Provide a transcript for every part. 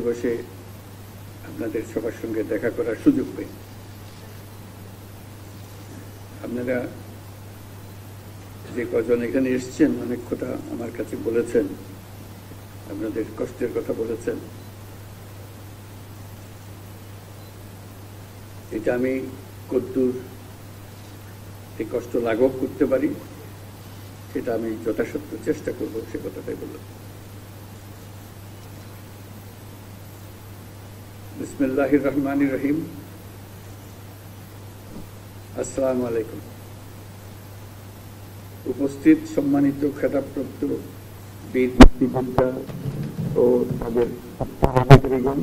বসে আপনাদের সবার সঙ্গে দেখা করার সুযোগ পাই। আপনারা যে কজন এখানে এসেছেন অনেক কথা আমার কাছে বলেছেন, আপনাদের কষ্টের কথা বলেছেন। এটা আমি কদ্দূর এই কষ্ট লাঘব করতে পারি সেটা আমি যথাসাধ্য চেষ্টা করব, সে কথাটাই বললাম। বিসমিল্লাহির রহমানির রহিম। আসসালামু আলাইকুম। উপস্থিত সম্মানিত খেতাবপ্রাপ্ত বীর মুক্তিযোদ্ধা ও তাদের সহযোগীগণ,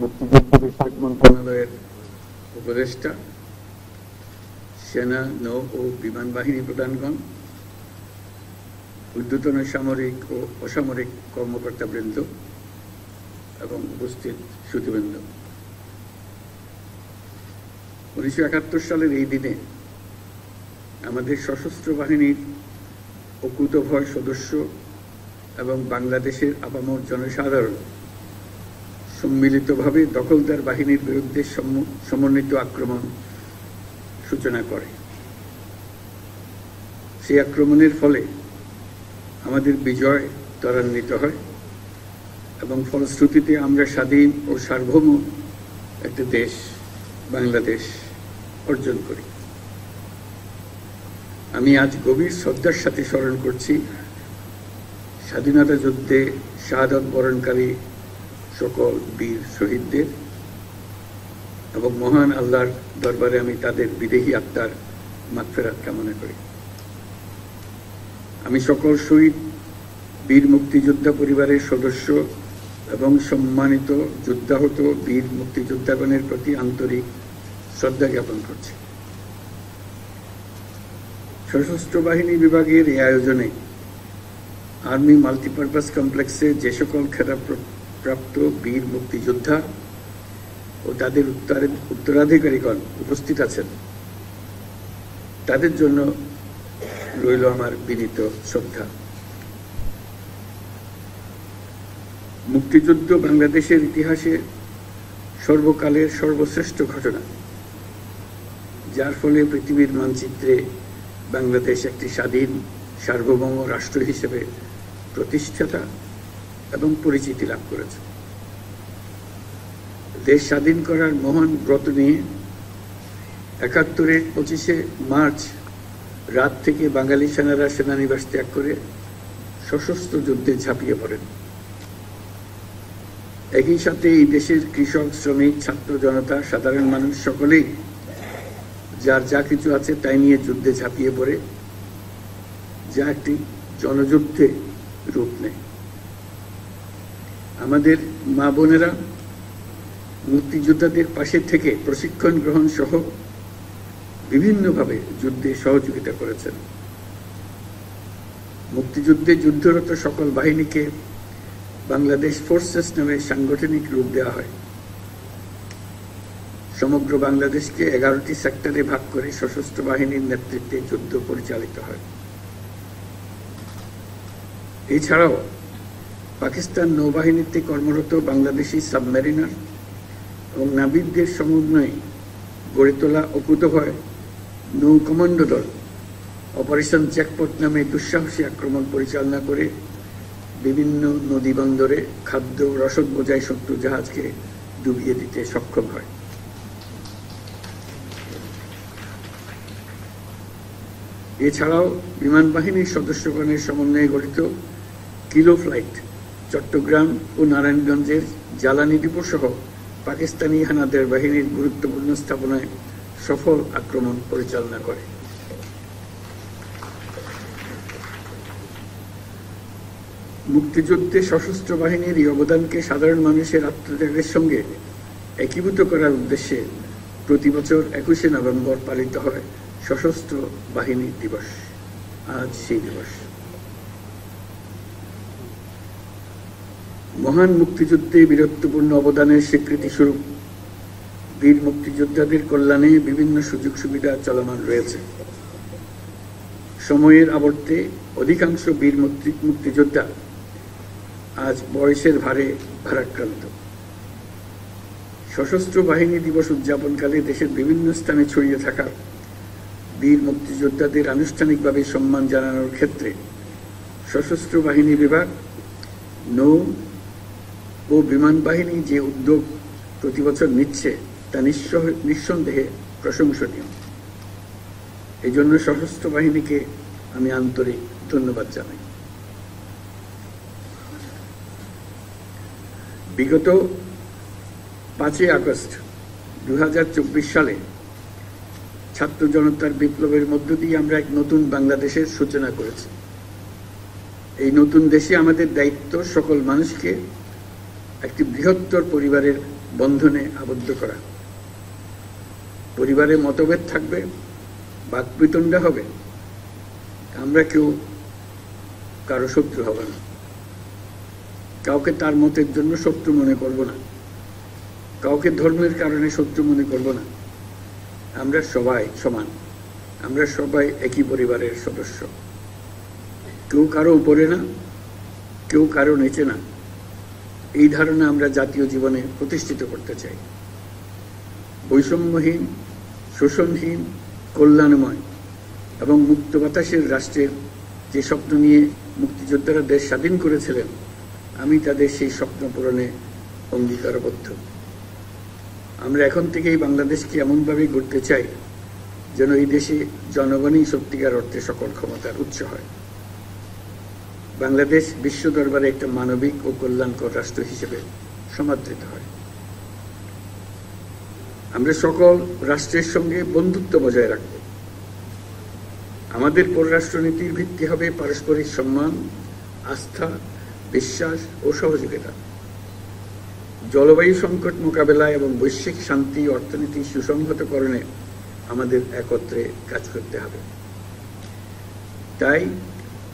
মুক্তিযুদ্ধ বিষয়ক মন্ত্রণালয়ের উপদেষ্টা, সেনা, নৌ ও বিমান বাহিনী প্রধানগণ, ঊর্ধ্বতন সামরিক ও অসামরিক কর্মকর্তাবৃন্দ এবং উপস্থিত শ্রোতৃবৃন্দ, 1971 সালের এই দিনে আমাদের সশস্ত্র বাহিনীর অকুতোভয় সদস্য এবং বাংলাদেশের আপামর জনসাধারণ সম্মিলিতভাবে দখলদার বাহিনীর বিরুদ্ধে সমন্বিত আক্রমণ সূচনা করে। সেই আক্রমণের ফলে আমাদের বিজয় ত্বরান্বিত হয় এবং ফলশ্রুতিতে আমরা স্বাধীন ও সার্বভৌম একটি দেশ বাংলাদেশ অর্জন করি। আমি আজ গভীর শ্রদ্ধার সাথে স্মরণ করছি স্বাধীনতা যুদ্ধে শাহাদত বরণকারী সকল বীর শহীদদের এবং মহান আল্লাহর দরবারে আমি তাদের বিদেহী আত্মার মাগফিরাত কামনা করি। আমি সকল শহীদ বীর মুক্তিযোদ্ধা পরিবারের সদস্য এবং সম্মানিত যুদ্ধাহত বীর মুক্তিযোদ্ধাগণের প্রতি আন্তরিক শ্রদ্ধা জ্ঞাপন করছি। সশস্ত্র বাহিনী বিভাগের এই আয়োজনে আর্মি মাল্টিপারপাস কমপ্লেক্সে যে সকল খেতাবপ্রাপ্ত বীর মুক্তিযোদ্ধা ও তাদের উত্তরাধিকারীগণ উপস্থিত আছেন, তাদের জন্য রইল আমার বিনীত শ্রদ্ধা। মুক্তিযুদ্ধ বাংলাদেশের ইতিহাসে সর্বকালের সর্বশ্রেষ্ঠ ঘটনা, যার ফলে পৃথিবীর মানচিত্রে বাংলাদেশ একটি স্বাধীন সার্বভৌম রাষ্ট্র হিসেবে প্রতিষ্ঠাতা এবং পরিচিতি লাভ করেছে। দেশ স্বাধীন করার মহান ব্রত নিয়ে 71-এর 25শে মার্চ রাত থেকে বাঙালি সেনারা সেনানিবাস ত্যাগ করে সশস্ত্র যুদ্ধে ঝাঁপিয়ে পড়েন। একই সাথে এই দেশের কৃষক, শ্রমিক, ছাত্র জনতা, সাধারণ মানুষ সকলেই যার যা কিছু আছে তাই নিয়ে যুদ্ধে ঝাঁপিয়ে পড়ে, যা একটি জনযুদ্ধে রূপ নেয়। আমাদের মা বোনেরা মুক্তিযোদ্ধাদের পাশে থেকে প্রশিক্ষণ গ্রহণ সহ বিভিন্নভাবে যুদ্ধে সহযোগিতা করেছেন। মুক্তিযুদ্ধে যুদ্ধরত সকল বাহিনীকে বাংলাদেশ ফোর্সেস নামে সাংগঠনিক রূপ দেওয়া হয়। সমগ্র বাংলাদেশকে 11টি সেক্টরে ভাগ করে সশস্ত্র বাহিনীর নেতৃত্বে যুদ্ধ পরিচালিত হয়। এছাড়াও পাকিস্তান নৌবাহিনীতে কর্মরত বাংলাদেশি সাবমেরিনার এবং নাবিকদের সমন্বয়ে গড়ে তোলা অকুতোভয় নৌ কমান্ডো দল অপারেশন জ্যাকপট নামে দুঃসাহসী আক্রমণ পরিচালনা করে বিভিন্ন নদী বন্দরে খাদ্য রসদ বোঝাই শত্রু জাহাজকে ডুবিয়ে দিতে সক্ষম হয়। এছাড়াও বিমান বাহিনীর সদস্যগণের সমন্বয়ে গঠিত কিলো ফ্লাইট চট্টগ্রাম ও নারায়ণগঞ্জের জ্বালানি ডিপো সহ পাকিস্তানি হানাদার বাহিনীর গুরুত্বপূর্ণ স্থাপনায় সফল আক্রমণ পরিচালনা করে। মুক্তিযুদ্ধে সশস্ত্র বাহিনীর এই অবদানকে সাধারণ মানুষের আত্মত্যাগের সঙ্গে একীভূত করার উদ্দেশ্যে প্রতি বছর 21শে নভেম্বর পালিত হয় সশস্ত্র বাহিনী দিবস। আজ সেই দিবস। মহান মুক্তিযুদ্ধে বীরত্বপূর্ণ অবদানের স্বীকৃতি স্বরূপ বীর মুক্তিযোদ্ধাদের কল্যাণে বিভিন্ন সুযোগ সুবিধা চলমান রয়েছে। সময়ের আবর্তে অধিকাংশ বীর মুক্তিযোদ্ধা আজ বয়সের ভারে ভারাক্রান্ত। সশস্ত্র বাহিনী দিবস উদযাপনকালে দেশের বিভিন্ন স্থানে ছড়িয়ে থাকা বীর মুক্তিযোদ্ধাদের আনুষ্ঠানিকভাবে সম্মান জানানোর ক্ষেত্রে সশস্ত্র বাহিনী বিভাগ, নৌ ও বিমান বাহিনী যে উদ্যোগ প্রতি বছর নিচ্ছে তা নিঃসন্দেহে প্রশংসনীয়। এই জন্য সশস্ত্র বাহিনীকে আমি আন্তরিক ধন্যবাদ জানাই। বিগত 5 আগস্ট 2024 সালে ছাত্র জনতার বিপ্লবের মধ্য দিয়ে আমরা এক নতুন বাংলাদেশের সূচনা করেছি। এই নতুন দেশে আমাদের দায়িত্ব সকল মানুষকে একটি বৃহত্তর পরিবারের বন্ধনে আবদ্ধ করা। পরিবারে মতভেদ থাকবে, বাকবিতণ্ডা হবে, আমরা কেউ কারো শত্রু হব না, কাউকে তার মতের জন্য শত্রু মনে করব না, কাউকে ধর্মের কারণে শত্রু মনে করব না। আমরা সবাই সমান, আমরা সবাই একই পরিবারের সদস্য। কেউ কারো উপরে না, কেউ কারো নিচে না, এই ধারণা আমরা জাতীয় জীবনে প্রতিষ্ঠিত করতে চাই। বৈষম্যহীন, শোষণহীন, কল্যাণময় এবং মুক্ত বাতাসের রাষ্ট্রের যে স্বপ্ন নিয়ে মুক্তিযোদ্ধারা দেশ স্বাধীন করেছিলেন, আমি তাদের সেই স্বপ্ন পূরণে অঙ্গীকারবদ্ধ। আমরা এখন থেকেই বাংলাদেশকে এমনভাবে গড়তে চাই যেন এই দেশে জনগণই সত্যিকার অর্থে সকল ক্ষমতার উৎস হয়। বাংলাদেশ বিশ্ব দরবারে একটা মানবিক ও কল্যাণকর রাষ্ট্র হিসেবে সমাদৃত হয়। আমরা সকল রাষ্ট্রের সঙ্গে বন্ধুত্ব বজায় রাখব। আমাদের পররাষ্ট্রনীতির ভিত্তি হবে পারস্পরিক সম্মান, আস্থা, বিশ্বাস ও সহযোগিতা। জলবায়ু সংকট মোকাবেলায় এবং বৈশ্বিক শান্তি অর্থনীতি সুসংহতকরণে আমাদের একত্রে কাজ করতে হবে। তাই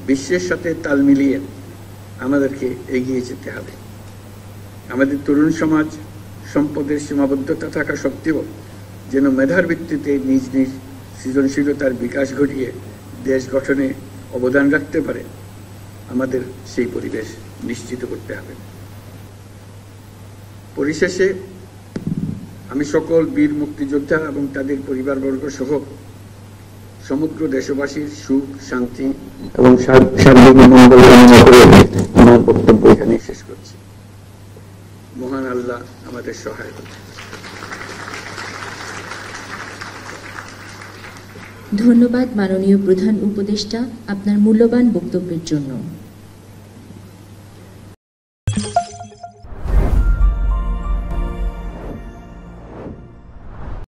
বিশ্বের সাথে তাল মিলিয়ে আমাদেরকে এগিয়ে যেতে হবে। আমাদের তরুণ সমাজ সম্পদের সীমাবদ্ধতা থাকা সত্ত্বেও যেন মেধার ভিত্তিতে নিজ নিজ সৃজনশীলতার বিকাশ ঘটিয়ে দেশ গঠনে অবদান রাখতে পারে, আমাদের সেই পরিবেশ নিশ্চিত করতে হবে। পরিশেষে আমি সকল বীর মুক্তিযোদ্ধা এবং তাদের পরিবারবর্গ সহ সমগ্র দেশবাসীর সুখ, শান্তি এবং সার্বিক মঙ্গল কামনা করে আমার বক্তব্য এখানেই শেষ করছি। মহান আল্লাহ আমাদের সহায় হোক। ধন্যবাদ মাননীয় প্রধান উপদেষ্টা আপনার মূল্যবান বক্তব্যের জন্য।